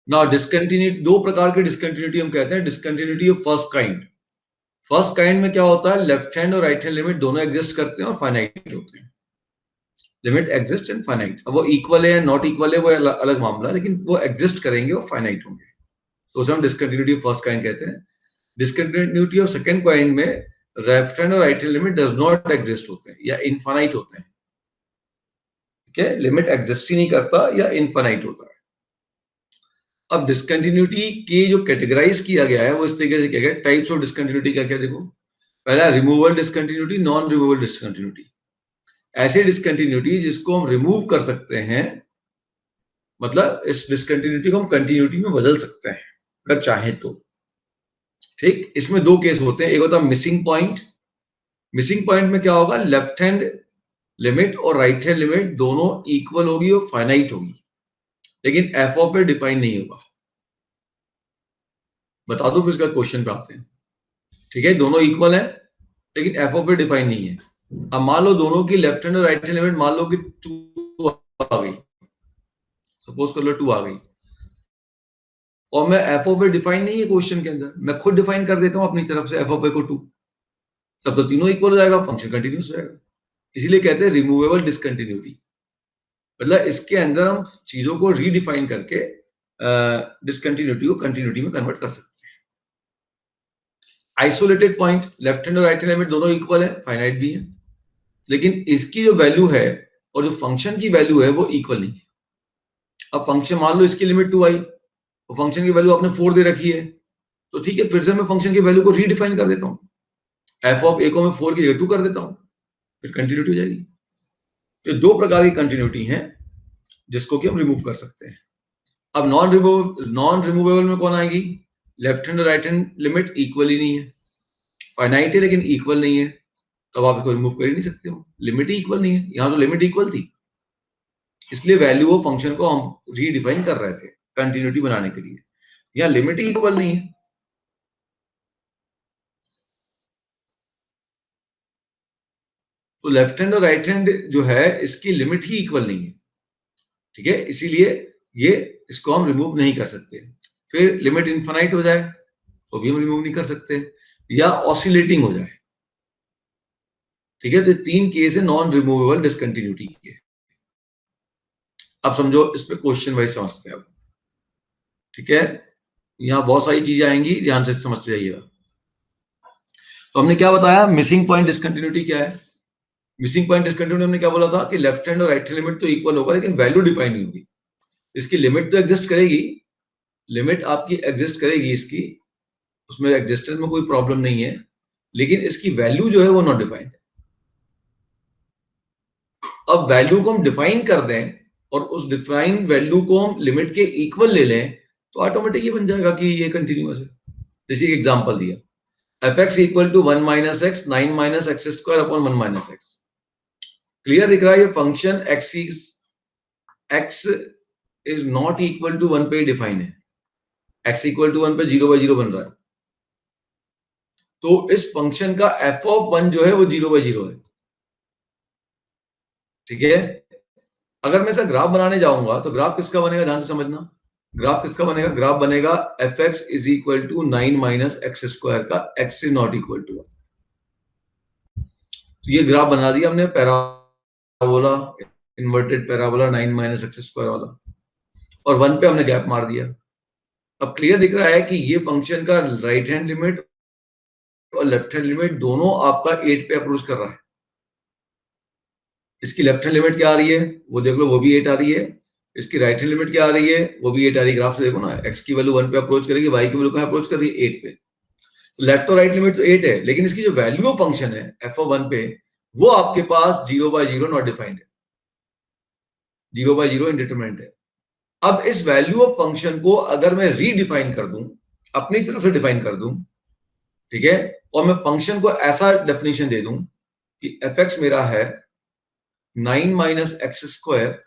ना डिसकंटिन्यूटी, दो प्रकार की डिसकंटिन्यूटी हम कहते हैं। Discontinuity of first kind. First kind में क्या होता है, लेफ्ट हैंड और राइट हैंड लिमिट दोनों एग्जिस्ट करते हैं और फाइनाइट होते हैं। Limit exist and finite. अब वो इक्वल है या नॉट इक्वल है वो अलग मामला है, लेकिन वो एग्जिस्ट करेंगे और फाइनाइट होंगे, तो उसे हम डिसकंटिन्यूटी ऑफ फर्स्ट काइंड कहते हैं। डिसकंटिन्यूटी ऑफ सेकंड काइंड में लेफ्ट हैंड और right hand limit does not exist होते हैं या इनफाइनाइट होते हैं। ठीक है, लिमिट एग्जिस्ट ही नहीं करता या इनफाइनाइट होता है। अब डिसकंटिन्यूटी के जो कैटेगराइज किया गया है वो इस तरीके से किया गया है। टाइप्स ऑफ डिसकंटिन्यूटी क्या क्या देखो। पहला removal discontinuity, non removal discontinuity. ऐसी डिसकंटिन्यूटी जिसको हम रिमूव कर सकते हैं, मतलब इस डिसकंटिन्यूटी को हम कंटिन्यूटी में बदल सकते हैं अगर चाहें तो। ठीक, इसमें दो केस होते हैं। एक होता है मिसिंग पॉइंट। मिसिंग पॉइंट में क्या होगा, लेफ्ट हैंड लिमिट और राइट हैंड लिमिट दोनों इक्वल होगी और फाइनाइट होगी, लेकिन एफ ऑफ ए डिफाइन नहीं होगा। बता दो, फिर इसका क्वेश्चन पे आते हैं। ठीक है, दोनों इक्वल है लेकिन एफ ऑफ ए डिफाइन नहीं है। अब मान लो दोनों की लेफ्ट हैंड और राइट हैंड लिमिट मान लो कि 2 आ गई, सपोज कर लो 2 आ गई, और मैं एफ ऑफ ए डिफाइन नहीं है क्वेश्चन के अंदर, मैं खुद डिफाइन कर देता हूं अपनी तरफ से एफ ऑफ ए को 2, तब तो तीनों इक्वल हो जाएगा, फंक्शन कंटिन्यूस हो जाएगा। इसीलिए कहते हैं रिमूवेबल डिसकंटिन्यूटी। मतलब इसके अंदर हम चीजों को रीडिफाइन करके डिसकंटिन्यूटी को कंटिन्यूटी में कन्वर्ट कर सकते हैं। आइसोलेटेड पॉइंट, लेफ्ट हैंड और राइट हैंड लिमिट दोनों इक्वल है, फाइनाइट भी है, लेकिन इसकी जो वैल्यू है और जो फंक्शन की वैल्यू है वो इक्वल नहीं है। अब फंक्शन मान लो इसकी लिमिट 2 आई और फंक्शन की वैल्यू आपने 4 दे रखी है, तो ठीक है, फिर से मैं फंक्शन की वैल्यू को रीडिफाइन कर देता हूं। एफ ऑफ ए को मैं 4 की जगह 2 कर देता हूं, फिर कंटिन्यूटी हो जाएगी। तो दो प्रकार की कंटिन्यूटी है जिसको कि हम रिमूव कर सकते हैं। अब नॉन रिमूवेबल में कौन आएगी, लेफ्ट हैंड और राइट हैंड लिमिट इक्वल ही नहीं है, फाइनाइट है लेकिन इक्वल नहीं है, तो आप इसको रिमूव कर ही नहीं सकते हो, लिमिट ही इक्वल नहीं है। यहां तो लिमिट इक्वल थी, इसलिए वैल्यू ऑफ फंक्शन को हम रीडिफाइन कर रहे थे कंटिन्यूटी बनाने के लिए। यहां लिमिट ही इक्वल नहीं है। तो लेफ्ट हैंड और राइट हैंड जो है इसकी लिमिट ही इक्वल नहीं है। ठीक है, इसीलिए ये इसको हम रिमूव नहीं कर सकते। फिर लिमिट इनफाइनाइट हो जाए तो भी हम रिमूव नहीं कर सकते, या ऑसिलेटिंग हो जाए। ठीक है, तो तीन केस है नॉन रिमूवेबल डिसकंटिन्यूटी के। अब समझो इस पे क्वेश्चन वाइज समझते हैं अब। ठीक है, यहाँ बहुत सारी चीजें आएंगी, ध्यान से समझते जाइएगा। तो हमने क्या बताया, मिसिंग पॉइंट डिसकंटिन्यूटी क्या है। मिसिंग पॉइंट डिसकंटिन्यूटी हमने क्या बोला था कि लेफ्ट हैंड और राइट हैंड लिमिट तो इक्वल होगा लेकिन वैल्यू डिफाइन नहीं होगी। इसकी लिमिट तो एग्जिस्ट करेगी, लिमिट आपकी एग्जिस्ट करेगी इसकी, उसमें एग्जिस्टेंस में कोई प्रॉब्लम नहीं है, लेकिन इसकी वैल्यू जो है वो नॉट डिफाइंड। अब वैल्यू को हम डिफाइन कर दें और उस डिफाइंड वैल्यू को हम लिमिट के इक्वल ले लें तो ऑटोमेटिक ये बन जाएगा कि ये कंटिन्यूअस है। जैसे एग्जांपल दिया, f x equal to 1 minus x 9 minus x square upon 1 minus x. Clear दिख रहा है, ये function x is not equal to 1 पे डिफाइन है, एक्स इक्वल टू 1 पे 0/0 बन रहा है, तो इस फंक्शन का एफ ऑफ 1 जो है वो 0/0 है। ठीक है, अगर मैं इसका ग्राफ बनाने जाऊंगा तो ग्राफ किसका बनेगा, ध्यान से समझना। ग्राफ किसका बनेगा, ग्राफ बनेगा f x is equal to 9 minus x square का एक्स से नॉट इक्वल टू 1। तो ये ग्राफ बना दिया हमने, parabola, inverted parabola 9 minus x square वाला, और 1 पे हमने गैप मार दिया। अब क्लियर दिख रहा है कि ये फंक्शन का राइट हैंड लिमिट और लेफ्ट हैंड लिमिट दोनों आपका 8 पे अप्रोच कर रहा है। इसकी लेफ्ट हैंड लिमिट क्या आ रही है वो देख लो, वो भी 8 आ रही है। इसकी राइट हैंड लिमिट क्या आ रही है वो भी 8 आ रही है। ग्राफ से देखो ना, एक्स की वैल्यू 1 पे अप्रोच करेगी, वाई की वैल्यू कहां अप्रोच कर रही है, 8 पे। तो लेफ्ट और राइट लिमिट तो 8 है, लेकिन इसकी जो वैल्यू ऑफ फंक्शन है एफ ऑफ 1 पे, वो आपके पास 0/0 नॉट डिफाइंड है, 0/0 इंडिटरमिनेट है। अब इस वैल्यू ऑफ फंक्शन को अगर मैं रीडिफाइन कर दूं, अपनी तरफ से डिफाइन कर दूं, ठीक है, और मैं फंक्शन को ऐसा डेफिनेशन दे दूं कि एफ एक्स मेरा है 9 minus x square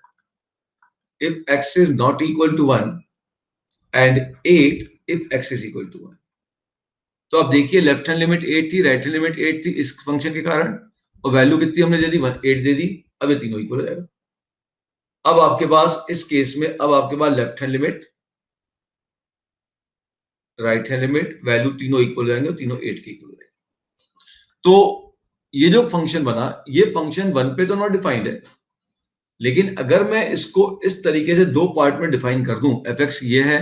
if x is not equal to 1 and 8 if x is equal to 1। तो अब देखिए, लेफ्ट हैंड लिमिट 8 थी, राइट हैंड लिमिट 8 थी इस फंक्शन के कारण, और वैल्यू कितनी हमने दे दी, 8 दे दी। अब ये तीनों इक्वल हो जाएगा। अब आपके पास इस केस में, अब आपके पास left hand limit right hand limit, value तीनों इक्वल हो जाएंगे और तीनों 8 के इक्वल हो जाएंगे। तो ये जो फंक्शन बना, ये फंक्शन 1 पे तो नॉट डिफाइंड है, लेकिन अगर मैं इसको इस तरीके से दो पार्ट में डिफाइन कर दूं, एफ एक्स ये है,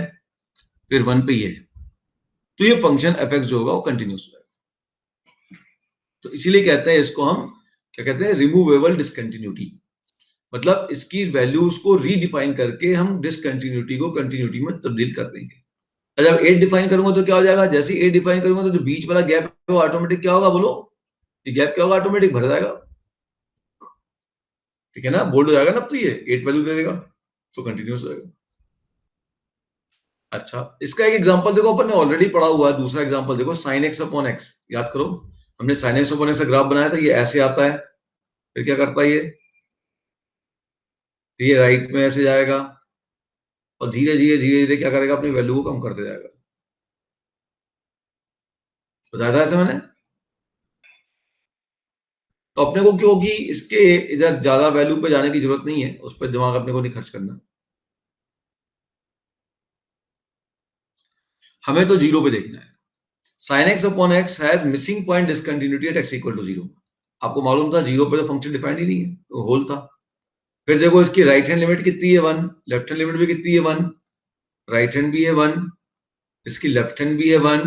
फिर 1 पे ये है, तो ये फंक्शन एफ एक्स जो होगा वो कंटिन्यूस हो जाएगा। तो इसीलिए कहते हैं इसको हम क्या कहते हैं, रिमूवेबल डिसकंटिन्यूटी। मतलब इसकी वैल्यूज को रीडिफाइन करके हम डिसकंटिन्यूटी को कंटिन्यूटी में तब्दील कर देंगे। जब 8 डिफाइन करूंगा तो क्या हो जाएगा, जैसे ही 8 डिफाइन करूंगा तो जो बीच वाला गैप है वो ऑटोमेटिक क्या होगा, बोलो, ये गैप क्या होगा, ऑटोमेटिक भर जाएगा। ठीक है ना, बोल्ड हो जाएगा ना, अब तो ये 8 वैल्यू दे देगा तो कंटिन्यूस हो जाएगा। अच्छा, इसका एक एग्जांपल देखो, अपन ने ऑलरेडी पढ़ा हुआ है। दूसरा एग्जांपल देखो, sin x अपॉन x, याद करो हमने sin x अपॉन x का ग्राफ बनाया था, ये ऐसे आता है, फिर क्या करता है ये राइट में ऐसे जाएगा और धीरे धीरे धीरे धीरे क्या करेगा, अपनी वैल्यू को कम करते जाएगा। बताया था ऐसे मैंने। तो अपने को क्योंकि इसके इधर ज्यादा वैल्यू पे जाने की जरूरत नहीं है, उस पर दिमाग अपने को नहीं खर्च करना, हमें तो जीरो पे देखना है। sin x upon x has missing point discontinuity at x equal to 0। आपको मालूम था जीरो पे तो फंक्शन डिफाइंड ही नहीं है, तो होल था। फिर देखो इसकी राइट हैंड लिमिट कितनी है 1, लेफ्ट हैंड लिमिट भी कितनी है 1, राइट हैंड भी है 1, इसकी लेफ्ट हैंड भी है 1,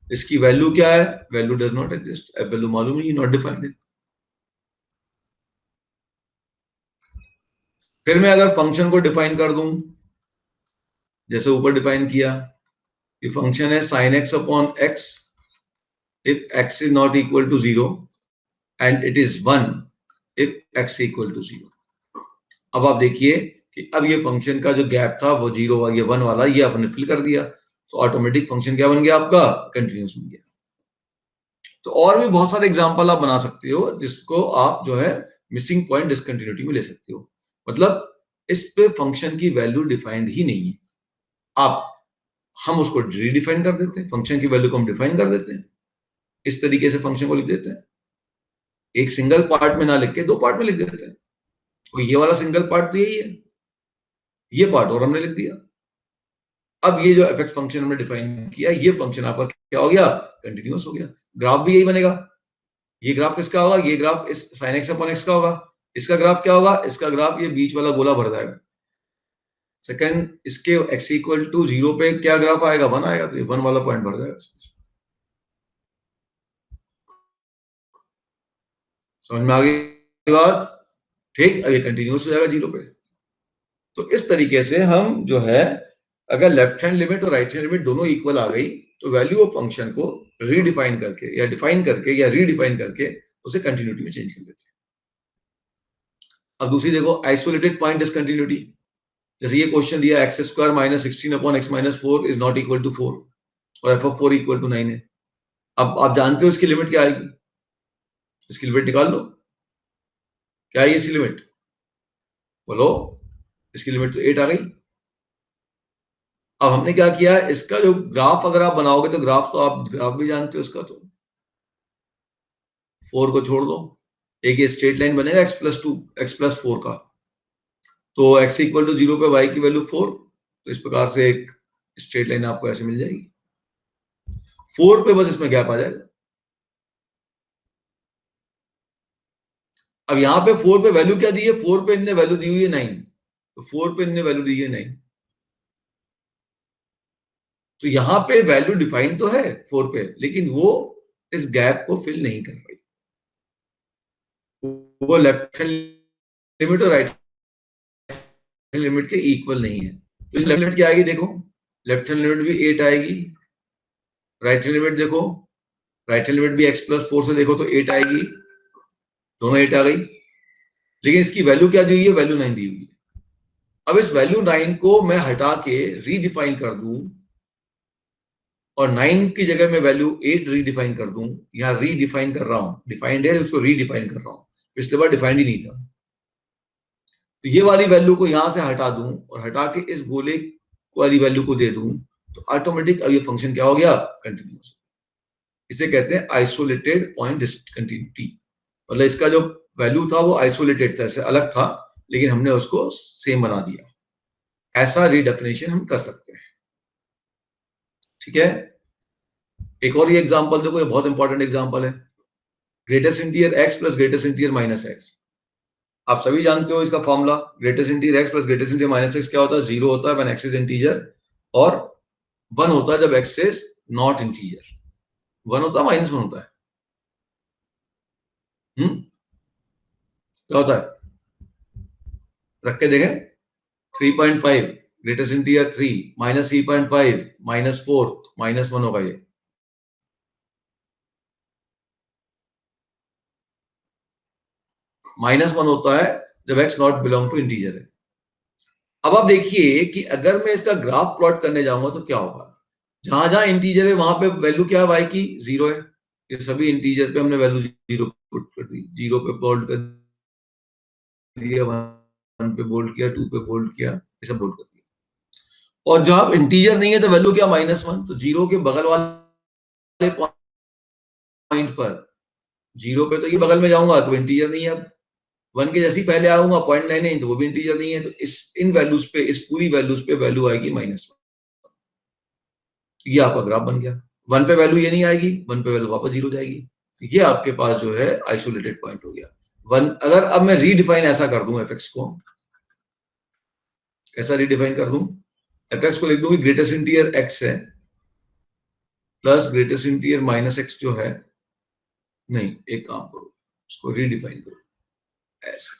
इसकी वैल्यू क्या है, वैल्यू डज नॉट एग्जिस्ट, अब वैल्यू मालूम नहीं, नॉट डिफाइंड। फिर मैं अगर फंक्शन को डिफाइन कर दूं जैसे ऊपर डिफाइन किया, ये फंक्शन है sin x upon x if x is not equal to 0 and it is 1 if x equal to 0। अब आप देखिए कि अब ये फंक्शन का जो गैप था वो 0 ये 1 वाला, ये आपने फिल कर दिया, तो ऑटोमेटिक फंक्शन क्या बन गया आपका, कंटिन्यूस बन गया। तो और भी बहुत सारे एग्जांपल आप बना सकते हो जिसको आप जो है मिसिंग पॉइंट डिसकंटिन्यूटी में ले सकते हो। मतलब इस पे फंक्शन की वैल्यू डिफाइंड ही नहीं है, आप हम उसको रीडिफाइन कर देते हैं, फंक्शन की वैल्यू को हम डिफाइन कर देते हैं, इस तरीके से फंक्शन को लिख देते हैं, एक सिंगल पार्ट में ना लिख के दो पार्ट में लिख देते हैं। तो ये वाला सिंगल पार्ट तो यही है, ये पार्ट और हमने लिख दिया। अब ये जो एफ एक्स फंक्शन हमने डिफाइन किया, ये फंक्शन आपका क्या हो गया, कंटिन्यूस हो गया। ग्राफ भी यही बनेगा, ये ग्राफ किसका होगा, ये ग्राफ इस sin x अपॉन x का होगा। इसका ग्राफ क्या होगा, इसका ग्राफ ये बीच वाला गोला भर जाएगा। सेकंड, इसके x इक्वल टू 0 पे क्या ग्राफ आएगा, 1 आएगा, तो ये 1 वाला पॉइंट भर जाएगा। समझ में आ गई बात, ठीक। अब ये कंटिन्यूस हो जाएगा 0 पे। तो इस तरीके से हम जो है, अगर लेफ्ट हैंड लिमिट और राइट हैंड लिमिट दोनों इक्वल आ गई तो वैल्यू ऑफ फंक्शन को रीडिफाइन करके या डिफाइन करके या रीडिफाइन करके उसे कंटिन्यूटी में चेंज कर देते हैं। अब दूसरी देखो, आइसोलेटेड पॉइंट डिसकंटिन्यूटी। जैसे ये क्वेश्चन दिया, x square minus 16 upon x minus 4 is not equal to 4 और एफ ऑफ 4 इक्वल टू 9 है। अब आप जानते हो इसकी लिमिट क्या आएगी, इसकी लिमिट निकाल लो, क्या है इसकी लिमिट, बोलो। इसकी लिमिट तो 8 आ गई। अब हमने क्या किया, इसका जो ग्राफ अगर आप बनाओगे तो ग्राफ तो आप ग्राफ भी जानते हो इसका, तो 4 को छोड़ दो, एक ये स्ट्रेट लाइन बनेगा x प्लस 2 x प्लस 4 का, तो x इक्वल टू 0 पे y की वैल्यू 4, तो इस प्रकार से एक स्ट्रेट लाइन आपको ऐसे मिल जाएगी। 4 पे बस इसमें गैप आ जाएगा। अब यहाँ पे 4 पे वैल्यू क्या दी है, 4 पे इनने वैल्यू दी हुई है 9, तो 4 पे इनने वैल्यू दी है 9, तो यहाँ पे वैल्यू डिफाइन तो है 4 पे, लेकिन वो इस गैप को फिल नहीं कर रही, वो लेफ्ट हैंड लिमिट और राइट हैंड लिमिट के इक्वल नहीं है। तो इस लेफ्ट लिमिट क्या आएगी, देखो लेफ्ट हैंड लिमिट भी 8 आएगी, राइट हैंड लिमिट देखो, राइट हैंड लिमिट भी x प्लस 4 से देखो तो 8 आएगी, दोनों 8 आ गई, लेकिन इसकी वैल्यू क्या दी हुई है, वैल्यू 9 दी हुई है। अब इस वैल्यू 9 को मैं हटा के रीडिफाइन कर दूं और 9 की जगह मैं वैल्यू 8 रीडिफाइन कर दूं, या रीडिफाइन कर रहा हूं, डिफाइंड है उसको रीडिफाइन कर रहा हूं, पिछले बार डिफाइंड ही नहीं था, तो ये वाली वैल्यू को यहां से हटा दूं और हटा के इस गोले वाली वैल्यू को दे दूं, तो ऑटोमेटिक अब ये फंक्शन क्या हो गया, कंटिन्यूस। इसे कहते हैं आइसोलेटेड पॉइंट डिसकंटिन्यूटी। मतलब इसका जो वैल्यू था वो आइसोलेटेड था, इससे अलग था, लेकिन हमने उसको सेम बना दिया। ऐसा रीडेफिनेशन हम कर सकते हैं, ठीक है। एक और ये एग्जांपल देखो, ये बहुत इंपॉर्टेंट एग्जांपल है, greatest integer x plus greatest integer minus x. आप सभी जानते हो इसका formula, greatest integer x plus greatest integer minus x क्या होता है? जीरो होता है व्हेन एक्स इज इंटीजर, और वन होता है जब x is not integer. One होता है, माइनस वन होता है। क्या होता है? रख के देखें। 3.5 greatest integer 3 minus 3.5 minus 4 minus 1 होगा ये। माइनस 1 होता है जब x not belong to integer है। अब आप देखिए कि अगर मैं इसका ग्राफ प्लॉट करने जाऊंगा तो क्या होगा? जहां जहां इंटीजर है वहां पे वैल्यू क्या है? वाई की जीरो है। ये सभी इंटीजर पे हमने वैल्यू जीरो पुट कर दी। जीरो पे बोल्ड कर दिया, वन पे बोल्ड किया, टू पे बोल्ड किया, ये सब बोल्ड कर दिया। और जब इंटीजर नहीं है तो वैल्यू क्या? Minus one. तो जीरो के बगल वाले पॉइंट पर, जीरो पे तो ये बगल में जाऊंगा तो इंटीजर नहीं है। अब वन के जैसे ही पहले आऊंगा, पॉइंट लाइन है तो वो भी इंटीजर नहीं है। तो इस इन वैल्यूज पे, इस पूरी वैल्यूज पे वैल्यू आएगी माइनस वन। ये आपका ग्राफ बन गया। वन पे वैल्यू ये नहीं आएगी, वन पे वैल्यू वापस जीरो जाएगी। ये आपके पास जो है आइसोलेटेड पॉइंट हो गया वन। अगर अब मैं रीडिफाइन ऐसा कर दूं एफ को, कैसा रीडिफाइन कर दूं? एफ को लिख दूं कि ग्रेटेस्ट इंटीजर एक्स है plus greatest integer minus x जो है, नहीं एक काम करो, इसको रीडिफाइन करो ऐसे।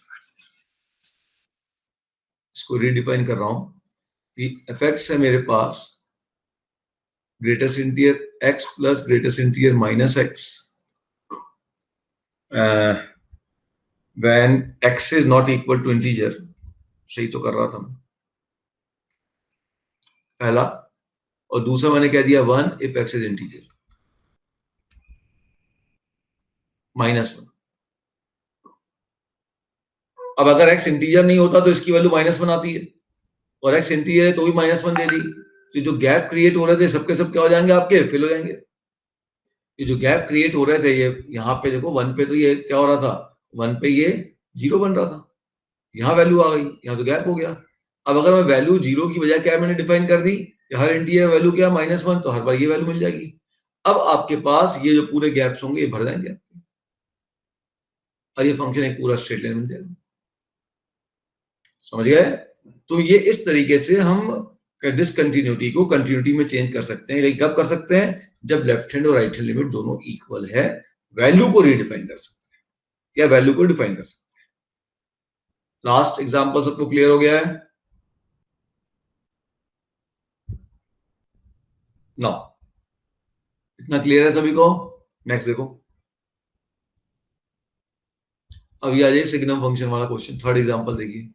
इसको रीडिफाइन कर रहा हूं कि एफ है मेरे पास greatest integer x plus greatest integer minus x when x is not equal to integer. सही तो कर रहा था मैं, पहला। और दूसरा मैंने कह दिया one if x is integer, minus one. अब अगर एक्स इंटीजर नहीं होता तो इसकी वैल्यू माइनस वन आती है, और एक्स इंटीजर है तो भी माइनस वन दे दी। तो जो गैप क्रिएट हो रहे थे सबके सब क्या हो जाएंगे? आपके फिल हो जाएंगे। ये जो गैप क्रिएट हो रहे थे, ये यहाँ पे देखो, वन पे तो ये क्या हो रहा था? वन पे ये जीरो बन रहा था, यहाँ वैल्यू आ गई, यहाँ तो गैप हो गया। अब अगर मैं वैल्यू जीरो की बजाय क्या मैंने डिफाइन कर दी, हर इंटीजर वैल्यू क्या? माइनस वन, तो हर बार ये वैल्यू मिल जाएगी। अब आपके पास ये जो पूरे गैप्स होंगे ये भर जाएंगे, और ये फंक्शन एक पूरा स्ट्रेट लाइन बन जाएगा। समझ गए? तो ये इस तरीके से हम डिसकंटिन्यूटी को कंटिन्यूटी में चेंज कर सकते हैं। लेकिन कब कर सकते हैं? जब लेफ्ट हैंड और राइट हैंड लिमिट दोनों इक्वल है, वैल्यू को रीडिफाइन कर सकते हैं या वैल्यू को डिफाइन कर सकते हैं। लास्ट एग्जांपल सबको क्लियर हो गया है ना? इतना क्लियर है सभी को? नेक्स्ट देखो, अब ये आ जाइए सिग्नम फंक्शन वाला क्वेश्चन। थर्ड एग्जांपल देखिए।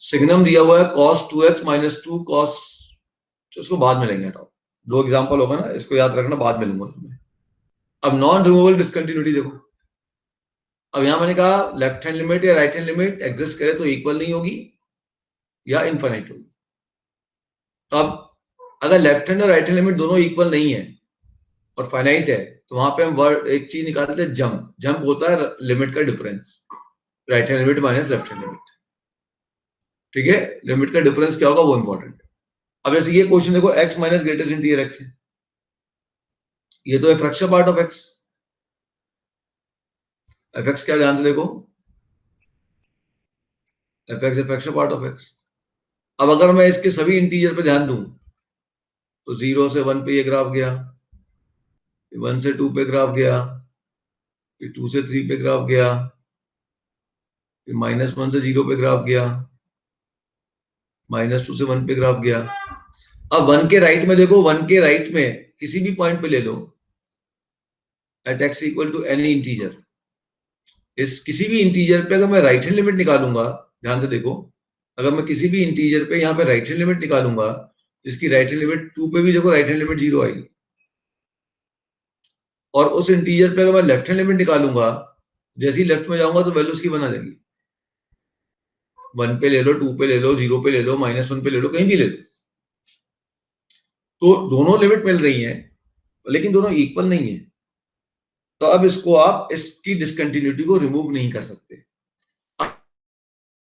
सिग्नम दिया हुआ है cos 2x माइनस 2 cos, उसको बाद में लेंगे, हटाओ। दो एग्जांपल होगा ना, इसको याद रखना, बाद में लूंगा तुम्हें। अब नॉन रिमूवेबल डिसकंटिन्यूटी देखो। अब यहां मैंने कहा लेफ्ट हैंड लिमिट या राइट हैंड लिमिट एग्जिस्ट करे तो इक्वल नहीं होगी या इनफाइनाइट होगी। तो अब अगर लेफ्ट हैंड और राइट हैंड लिमिट दोनों इक्वल नहीं है और फाइनाइट है, तो वहां पे हम वर्ड एक चीज निकालते हैं, जंप। जंप होता है लिमिट का difference, right hand limit minus left hand limit. ठीक है, लिमिट का डिफरेंस क्या होगा वो इंपॉर्टेंट है। अब जैसे ये क्वेश्चन देखो, x minus greatest integer x है, ये तो है fraction part of x। F x क्या, ध्यान से देखो, F x fraction part of x। अब अगर मैं इसके सभी इंटीजर पे ध्यान दूं तो जीरो से वन पे ये ग्राफ गया, वन से टू पे ग्राफ गया, फिर टू से थ्री पे ग्राफ गया, फिर माइनस वन से जीरो पे ग्राफ गया, माइनस टू से वन पे ग्राफ गया। अब वन के राइट में देखो, वन के राइट में किसी भी पॉइंट पे ले लो, at x equal to any integer, इस किसी भी इंटीजर पे अगर मैं राइट हैंड लिमिट निकालूंगा, ध्यान से देखो, अगर मैं किसी भी इंटीजर पे यहाँ पे राइट हैंड लिमिट निकालूंगा, इसकी राइट हैंड लिमिट टू पे भी देखो राइट हैंड लिमिट जीरो आएगी। और उस इंटीजर पे अगर मैं लेफ्ट हैंड लिमिट निकालूंगा, जैसे ही लेफ्ट में जाऊंगा तो वैल्यू उसकी बना जाएगी। वन पे ले लो, टू पे ले लो, जीरो पे ले लो, माइनस वन पे ले लो, कहीं भी ले लो, तो दोनों लिमिट मिल रही है, लेकिन दोनों इक्वल नहीं है। तो अब इसको आप इसकी डिसकंटिन्यूटी को रिमूव नहीं कर सकते।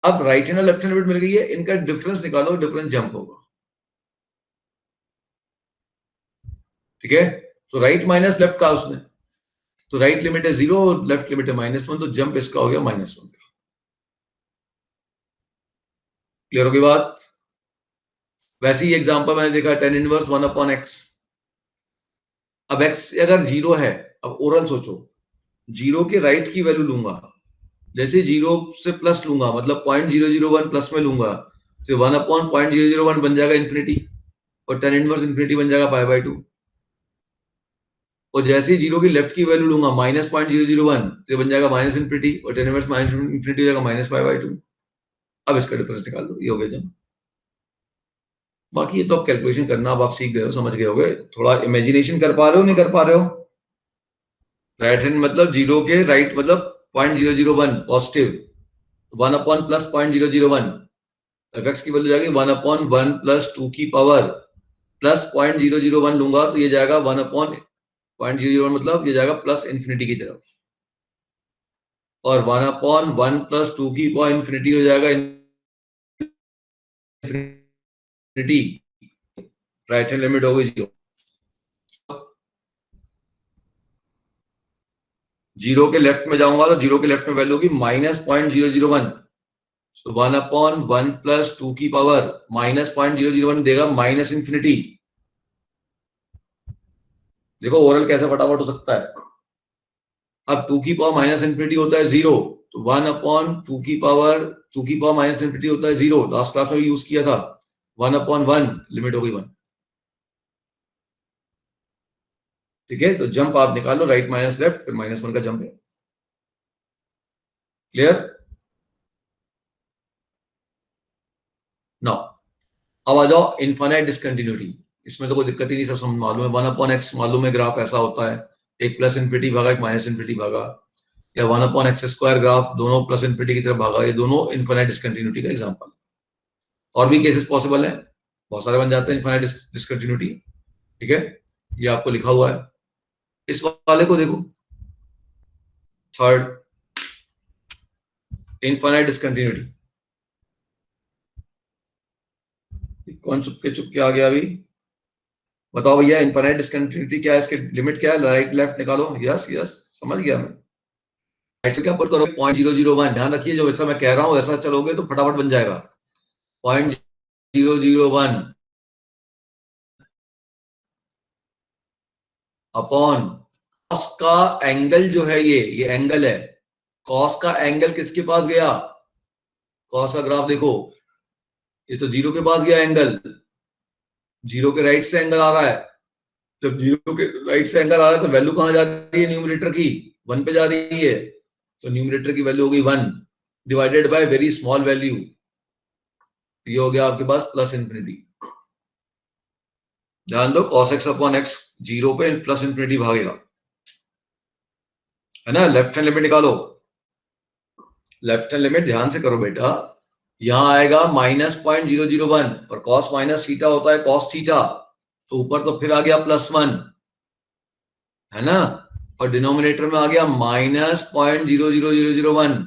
अब राइट हैंड और लेफ्ट हैंड लिमिट मिल गई है, इनका डिफरेंस निकालो, डिफरेंस जंप होगा। ठीक है, तो राइट माइनस लेफ्ट का उसमें, तो राइट लिमिट है 0, लेफ्ट लिमिट है -1, तो जंप इसका हो गया -1। क्लियर होगी बात? वैसे ही एग्जांपल मैंने देखा, tan इनवर्स 1/x। अब x अगर 0 है, अब ओरल सोचो, 0 के राइट की वैल्यू लूंगा, जैसे 0 से प्लस लूंगा, मतलब 0.001 प्लस में लूंगा, तो 1/0.001 बन जाएगा इन्फिनिटी, और tan इनवर्स इन्फिनिटी बन जाएगा π/2। और जैसे ही 0 की लेफ्ट की वैल्यू लूंगा -0.001, तो बन जाएगा माइनस इन्फिनिटी, और tan इनवर्स माइनस इन्फिनिटी हो जाएगा -π/2। अब इसका डिफरेंस निकाल दो, ये हो गया जब। बाकी ये तो आप कैलकुलेशन करना, अब आप सीख गए हो, समझ गए होगे, थोड़ा इमेजिनेशन कर पा रहे हो, नहीं कर पा रहे हो? राइट हैंड मतलब 0 के राइट मतलब 0.001 पॉजिटिव, 1/+0.001, एफ की वैल्यू जाएगी 1/1 प्लस 2 की पावर प्लस 0.001 लूंगा, तो ये जाएगा 1/0.001, मतलब ये जाएगा प्लस इन्फिनिटी की तरफ, और 1/1 प्लस 2 की पावर इन्फिनिटी हो जाएगा इन्फिनिटी, राइट हैंड लिमिट हो गई 0। 0 के लेफ्ट में जाऊंगा तो 0 के लेफ्ट में वैल्यू होगी -0.001, तो 1/1 प्लस 2 की पावर -0.001 देगा माइनस इन्फिनिटी। देखो ओरल कैसे फटाफट हो सकता है। अब 2 की पावर माइनस इन्फिनिटी होता है 0, तो 1/2 की पावर 2 की पावर माइनस इन्फिनिटी होता है 0, लास्ट क्लास में भी यूज किया था, 1/1 लिमिट हो गई 1। ठीक है, तो जंप आप निकालो, राइट माइनस लेफ्ट, फिर -1 का जंप है। क्लियर? नाउ अब आ जाओ इनफाइनाइट डिसकंटिन्यूटी। इसमें तो कोई दिक्कत ही नहीं, सब समझ मालूम है, 1/x मालूम है, ग्राफ ऐसा होता है, एक प्लस इन्फिनिटी भागा एक माइनस इन्फिनिटी भागा, या 1/x² ग्राफ दोनों प्लस इन्फिनिटी की तरफ भागा, ये दोनों इनफाइनाइट डिसकंटिन्यूटी का एग्जांपल। और भी केसेस पॉसिबल है, बहुत सारे बन जाते हैं इनफाइनाइट डिसकंटिन्यूटी। ठीक है, ये आपको लिखा हुआ है। इस वाले को देखो, थर्ड इनफाइनाइट डिसकंटिन्यूटी। कौन चुपके आ गया अभी? बताओ भैया, इनफाइनाइट डिसकंटिन्यूटी क्या है, इसके लिमिट क्या है, राइट लेफ्ट निकालो। यस यस, समझ गया मैं। राइट क्या पुट करो, 0.001, ध्यान रखिए, जो वैसा मैं कह रहा हूं वैसा चलोगे तो फटाफट बन जाएगा। 0.001 अपॉन कॉस का एंगल जो है, ये एंगल है, कॉस का एंगल किसके पास गया? कॉस का ग्राफ देखो, ये तो 0 के पास गया एंगल, 0 के राइट से एंगल आ रहा है, जब 0 के राइट से एंगल आ रहा है तो वैल्यू कहां जा रही है, न्यूमरेटर की 1 पे जा रही है, तो न्यूमरेटर की वैल्यू होगी 1 divided by very small value, ये हो गया आपके पास प्लस इन्फिनिटी। ध्यान दो, cos x अपॉन एक्स 0 पे प्लस इन्फिनिटी भागेगा, है ना। लेफ्ट हैंड लिमिट निकालो, लेफ्ट हैंड लिमिट ध्यान से करो बेटा, यहां आएगा -0.001, और cos माइनस थीटा होता है cos थीटा, तो ऊपर तो फिर आ गया +1, है ना, और डिनोमिनेटर में आ गया -0.00001,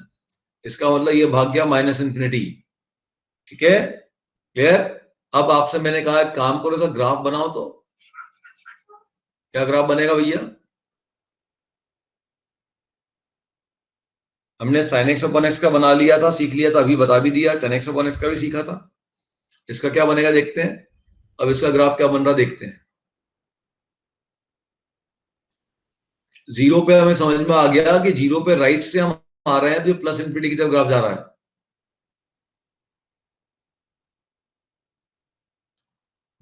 इसका मतलब ये भाग गया माइनस इन्फिनिटी। ठीक है, क्लियर? अब आपसे मैंने कहा काम करो, सर ग्राफ बनाओ, तो क्या ग्राफ बनेगा भैया? हमने sin x अपॉन x का बना लिया था, सीख लिया था, अभी बता भी दिया, tan x अपॉन x का भी सीखा था। इसका क्या बनेगा देखते हैं, अब इसका ग्राफ क्या बन रहा देखते हैं। 0 पे हमें समझ में आ गया कि 0 पे राइट से हम आ रहे हैं, तो प्लस इन्फिनिटी की तरफ ग्राफ जा रहा है।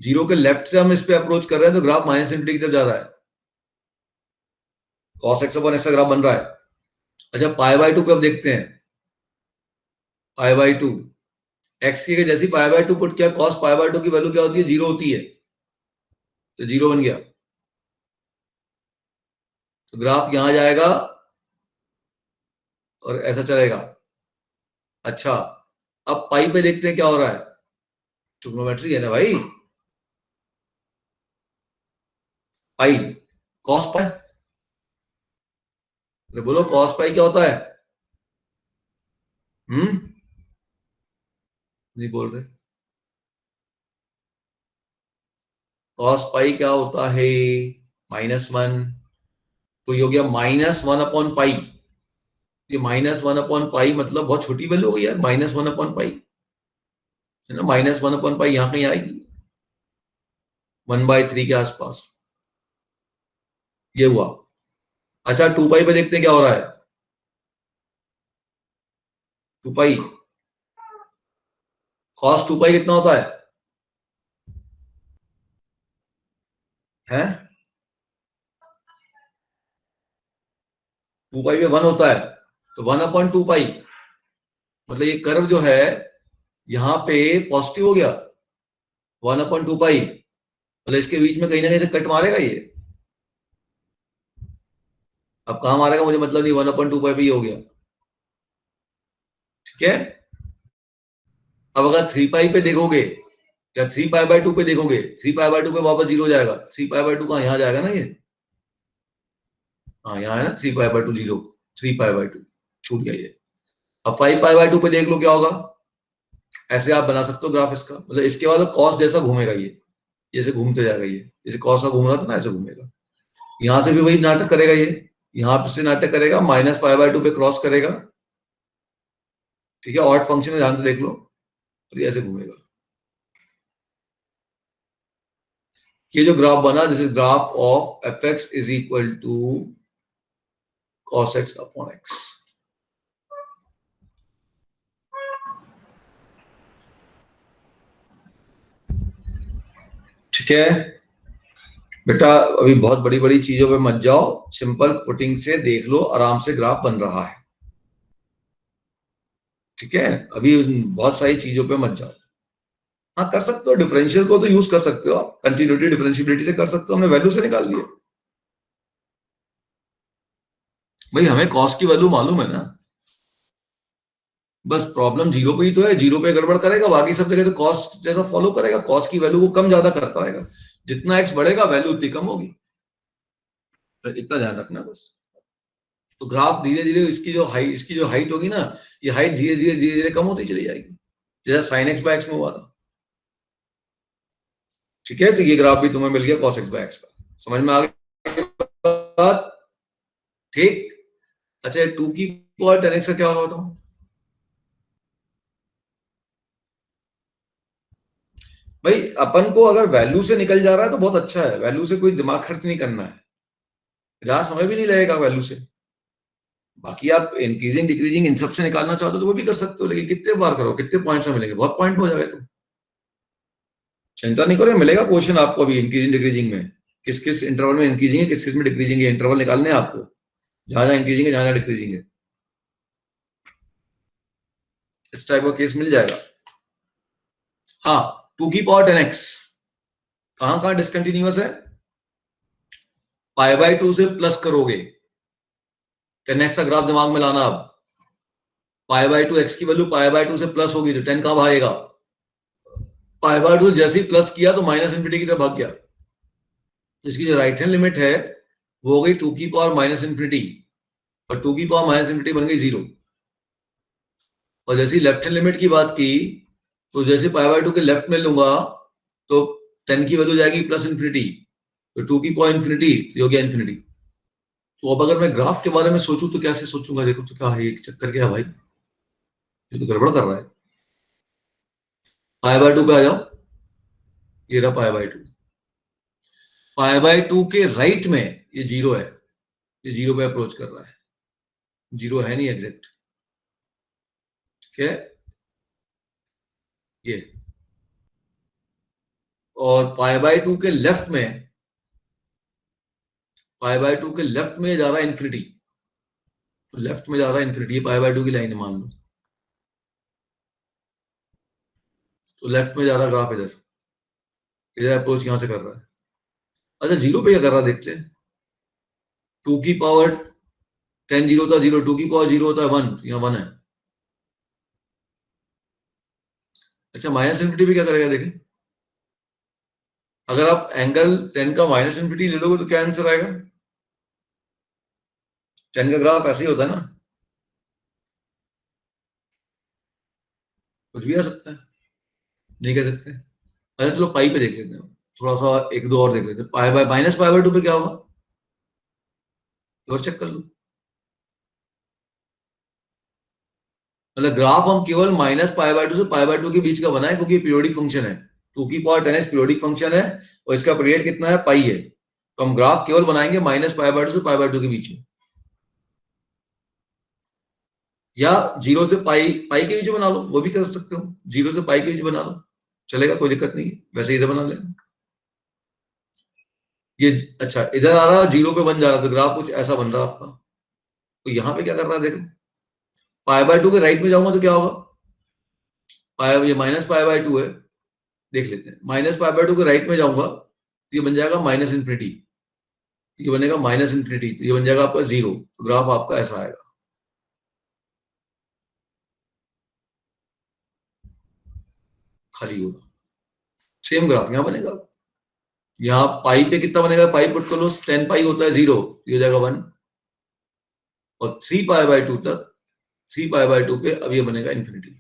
0 के लेफ्ट से हम इस पे अप्रोच कर रहे हैं, तो ग्राफ माइनस इन्फिनिटी की तरफ जा रहा है, cos x अपॉन x का ग्राफ बन रहा है। अच्छा, π/2 पे अब देखते हैं, π/2 x की जैसी π/2 पुट किया, cos π/2 की वैल्यू क्या होती है, 0 होती है, तो 0 बन गया, तो ग्राफ यहां जाएगा और ऐसा चलेगा। अच्छा, अब पाई पे देखते हैं क्या हो रहा है, ट्रिग्नोमेट्री है ना भाई, पाई कॉस पाई, बोलो कॉस पाई क्या होता है? नहीं बोल रहे, कॉस पाई क्या होता है? -1, तो ये हो गया -1/पाई। ये -1/पाई मतलब बहुत छोटी वैल्यू हो गई यार, -1/पाई है ना, -1/पाई यहाँ कहीं आएगी 1/3 के आसपास, ये हुआ। अच्छा 2 पाई पे देखते हैं क्या हो रहा है। 2 पाई, cos 2 पाई कितना होता है 2 पाई पे 1 होता है, तो 1/2 पाई मतलब ये कर्व जो है यहाँ पे पॉजिटिव हो गया, 1/2 पाई मतलब इसके बीच में कहीं ना कहीं से कट मारेगा ये। अब कहां मारेगा मुझे मतलब नहीं, 1/2 पाई पे ही हो गया, ठीक है। अब अगर 3 पाई पे देखोगे या 3 पाई/2 पे देखोगे, 3 पाई/2 पे वापस 0 जाएगा, 3 पाई/2 कहाँ यहाँ जाएगा ना ये, हाँ यहाँ है ना 3 पाई/2 0, 3 पाई/2 छूट गया ये। अब 5 पाई/2 पे देख लो क्या होगा, ऐसे आप बना सकते हो ग्राफ इसका, मतलब इसके बाद कॉस जैसा घूमेगा ये, जैसे घूमते जाएगा ये, जैसे कॉस का घूम रहा था ना ऐसे घूमेगा। यहाँ से भी वही नाटक करेगा ये, यहाँ से नाटक करेगा, -पाई/2 पे क्रॉस करेगा, ठीक है, ऑड फंक्शन है ध्यान से देख लो, और ये ऐसे घूमेगा। ये जो ग्राफ बना, this is graph of fx is equal to cos x/x। ठीक है बेटा, अभी बहुत बड़ी बड़ी चीजों पे मत जाओ, सिंपल पुटिंग से देख लो, आराम से ग्राफ बन रहा है, ठीक है। अभी बहुत सारी चीजों पे मत जाओ। हाँ कर सकते हो, डिफरेंशियल को तो यूज कर सकते हो आप, कंटिन्यूटी डिफरेंशियबिलिटी से कर सकते हो, हमने वैल्यू से निकाल लिया। भाई हमें कॉस की वैल्यू मालूम है ना, बस प्रॉब्लम जीरो पे ही तो है, जीरो पे गड़बड़ करेगा, बाकी सब जगह तो कॉस जैसा फॉलो करेगा, कॉस की वैल्यू को कम ज्यादा करता रहेगा, जितना एक्स बढ़ेगा वैल्यू उतनी कम होगी, तो इतना ध्यान रखना बस। तो ग्राफ धीरे धीरे इसकी जो हाइट होगी ना, ये हाइट धीरे धीरे धीरे धीरे कम होती चली जाएगी, जैसा साइन एक्स बाय एक्स में हुआ था, ठीक है। तो ये ग्राफ भी तुम्हें मिल गया कॉस एक्स बाय एक्स का, समझ में आ गया बात, ठीक। अच्छा 2 की पावर 10x का क्या होगा बताओ। भाई अपन को अगर वैल्यू से निकल जा रहा है तो बहुत अच्छा है, वैल्यू से कोई दिमाग खर्च नहीं करना है, जहां समय भी नहीं लगेगा वैल्यू से। बाकी आप इंक्रीजिंग डिक्रीजिंग इन सब से निकालना चाहते हो तो वो भी कर सकते हो, लेकिन कितने बार करो, कितने पॉइंट्स में मिलेंगे, बहुत पॉइंट हो जाएगा, तो चिंता नहीं करो, मिलेगा क्वेश्चन आपको अभी इंक्रीजिंग डिक्रीजिंग में, किस किस इंटरवल में इंक्रीजिंग है, किस किस में डिक्रीजिंग है, इंटरवल निकालने हैं आपको, जहां जहां इंक्रीजिंग है जहां जहां डिक्रीजिंग है, इस टाइप का केस मिल जाएगा। हाँ 2 की पावर 10x कहां कहां डिसकंटिन्यूअस है, पाई/2 से प्लस करोगे, 10x का ग्राफ दिमाग में लाना, अब पाई/2 एक्स की वैल्यू पाई/2 से प्लस होगी तो 10 कहां भागेगा, पाई/2 जैसे ही प्लस किया तो -∞ की तरफ भाग गया, तो इसकी जो राइट हैंड लिमिट है वो हो गई 2 की पावर-∞, और 2 की पावर-∞ बन गई 0, और जैसे लेफ्ट हैंड लिमिट की बात की, तो जैसे पाई/2 के लेफ्ट में लूंगा तो 10 की वैल्यू जाएगी +∞, तो 2 की पावर ∞ हो गया ∞। तो अब अगर मैं ग्राफ के बारे में सोचूं तो कैसे सोचूंगा, देखो तो क्या है, एक चक्कर क्या है भाई, ये तो गड़बड़ कर रहा है। पाई/2 पे आ जाओ, ये रहा पाई/2, पाई/2 के राइट में ये 0 है, ये 0 पे अप्रोच कर रहा है, 0 है नहीं एग्जैक्ट, ठीक है ये। और पाई/2 के लेफ्ट में, पाई/2 के लेफ्ट में जा रहा है इन्फिनिटी, तो लेफ्ट में जा रहा है इन्फिनिटी, ये पाई/2 की लाइन है मान लो, तो लेफ्ट में जा रहा ग्राफ इधर, इधर अप्रोच यहां से कर रहा है। अच्छा 0 पे क्या कर रहा है देखते हैं, 2 की पावर 10 0 था 0, 2 की पावर 0 होता है 1, यहाँ 1 है। अच्छा -∞ भी क्या करेगा देखें, अगर आप एंगल 10 का -∞ ले लोगे तो क्या आंसर आएगा, 10 का ग्राफ ऐसे ही होता है ना, कुछ भी आ सकता है, नहीं कह सकते। अच्छा चलो पाई पे देख लेते हैं, थोड़ा सा एक दो और देख लेते हैं। Pi by minus pi by 2 पे क्या होगा, और चेक कर लो। मतलब ग्राफ हम केवल माइनस पाई बाय 2 से पाई बाय 2 के बीच का बनाए, क्योंकि पीरियोडिक फंक्शन है, 2 की पावर 10 पीरियोडिक फंक्शन है और इसका पीरियड कितना है, पाई है। तो हम ग्राफ केवल बनाएंगे माइनस पाई बाय 2 से पाई बाय 2 के बीच में, या 0 से पाई पाई के बीच बना लो, वो भी कर सकते हो, 0 से पाई के बीच बना लो, चलेगा, कोई दिक्कत नहीं है, वैसे इधर बना लेना। ये अच्छा इधर आ रहा, 0 पे बन जा रहा था ग्राफ, कुछ ऐसा बन रहा आपका। तो यहाँ पे क्या कर रहा है देखो, पाई बाय 2 के राइट में जाऊंगा तो क्या होगा, पाई, ये माइनस पाई बाय 2 है, देख लेते हैं। माइनस पाई बाय 2 के राइट में जाऊंगा तो ये बन जाएगा माइनस इन्फिनिटी, ये बनेगा माइनस इन्फिनिटी, तो ये बन जाएगा आपका 0, तो ग्राफ आपका ऐसा आएगा, खाली होगा। सेम ग्राफ यहाँ बनेगा, यहाँ पाई पे कितना बनेगा, पाई पुट कर लो, 10 पाई होता है 0, ये हो जाएगा 1, और 3 पाई बाय 2 तक, 3 पाई बाय 2 पे अब ये बनेगा इन्फिनिटी।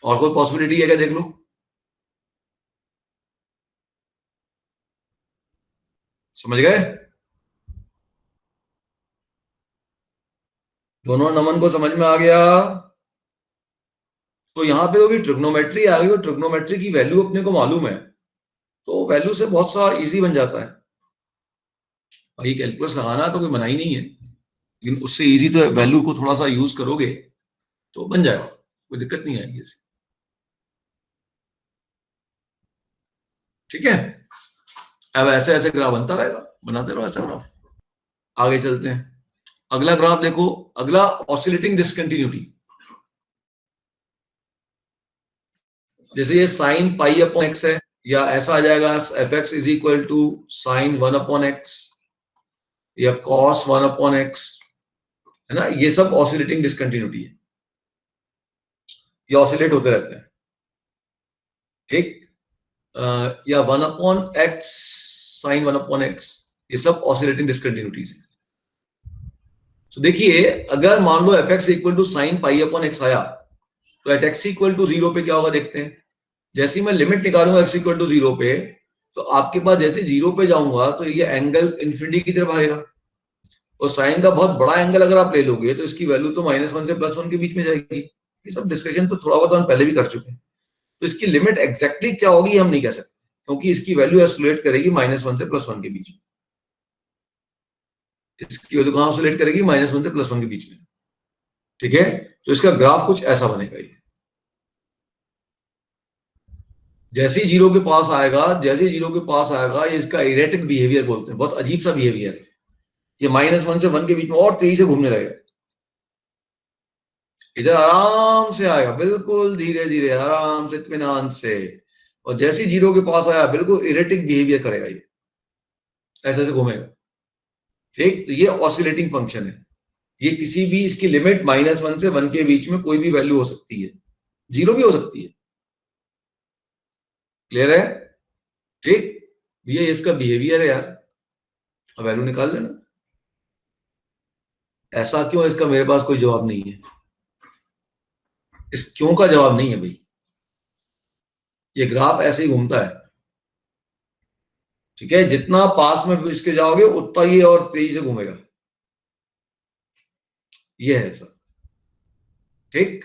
और कोई पॉसिबिलिटी है क्या, देख लो। समझ गए, दोनों नमन को समझ में आ गया। तो यहाँ पे होगी ट्रिग्नोमेट्री आ गई, और ट्रिग्नोमेट्री की वैल्यू अपने को मालूम है, तो वैल्यू से बहुत सा इजी बन जाता है। भाई कैलकुलस लगाना तो कोई मना ही नहीं है, लेकिन उससे इजी तो वैल्यू को थोड़ा सा यूज करोगे तो बन जाएगा, कोई दिक्कत नहीं आएगी इससे। ठीक है, अब ऐसे ऐसे ग्राफ बनता रहेगा, बनाते रहो ऐसा ग्राफ। आगे चलते हैं, अगला ग्राफ देखो, अगला ऑसिलेटिंग डिसकंटिन्यूटी। जैसे ये साइन पाई अपॉन एक्स है, या ऐसा आ जाएगा f x is equal to sine 1 upon x, या कॉस 1 अपॉन एक्स, है ना, ये सब ऑसिलेटिंग डिसकंटिन्यूटी है, ये ऑसिलेट होते रहते हैं। ठीक, या 1 upon x sine 1 upon x, ये सब ऑसिलेटिंग डिसकंटिन्यूटीज है। तो देखिए, अगर मान लो f x equal to sine pi upon x आया, तो एट एक्स इक्वल टू 0 पे क्या होगा देखते हैं। जैसे ही मैं लिमिट निकालूंगा एक्स इक्वल टू 0 पे, तो आपके पास जैसे 0 पे जाऊंगा तो ये एंगल इन्फिनिटी की तरफ आएगा, और साइन का बहुत बड़ा एंगल अगर आप ले लोगे तो इसकी वैल्यू तो -1 से +1 के बीच में जाएगी। ये सब डिस्कशन तो थोड़ा बहुत हम पहले भी कर चुके हैं। तो इसकी लिमिट एग्जैक्टली क्या होगी हम नहीं कह सकते, क्योंकि इसकी वैल्यू एस्कुलेट करेगी -1 से +1 के बीच में। इसकी वैल्यू कहां ऑसिलेट करेगी, -1 से +1 के बीच में। ठीक है, तो इसका ग्राफ कुछ ऐसा बनेगा। ये जैसे ही 0 के पास आएगा, जैसे ही 0 के पास आएगा, ये इसका इरेटिक बिहेवियर बोलते हैं, बहुत अजीब सा बिहेवियर है। ये -1 से 1 के बीच में और तेजी से घूमने लगेगा, इधर आराम से आएगा, बिल्कुल धीरे धीरे आराम से इत्मीनान से, और जैसे ही 0 के पास आया बिल्कुल इरेटिक बिहेवियर करेगा, ये ऐसे ऐसे घूमेगा। ठीक, तो ये ऑसिलेटिंग फंक्शन है। ये किसी भी, इसकी लिमिट -1 से 1 के बीच में कोई भी वैल्यू हो सकती है, 0 भी हो सकती है। क्लियर है, ठीक, ये इसका बिहेवियर है यार, अब वैल्यू निकाल लेना। ऐसा क्यों, इसका मेरे पास कोई जवाब नहीं है, इस क्यों का जवाब नहीं है भाई। ये ग्राफ ऐसे ही घूमता है, ठीक है, जितना पास में इसके जाओगे उतना ये और तेजी से घूमेगा, ये है सर। ठीक,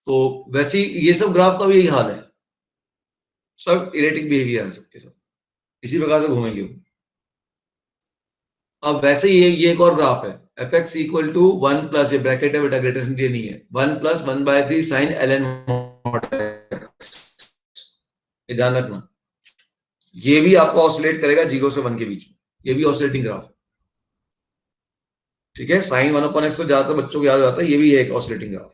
तो वैसे ही ये सब ग्राफ का भी यही हाल है, सब इरेटिक बिहेवियर है सबके सब, इसी प्रकार से घूमेंगे वो। अब वैसे ही ये एक और ग्राफ है, f x equal to 1 plus, ये ब्रैकेट है बेटा, ग्रेटर नहीं है, 1 + 1/3 साइन ln mod x, ये ध्यान रखना। ये भी आपको ऑसिलेट करेगा 0 से 1 के बीच में, ये भी ऑसिलेटिंग ग्राफ है। ठीक है, साइन 1/x तो ज्यादातर बच्चों को याद आता है, ये भी है एक ऑसिलेटिंग ग्राफ।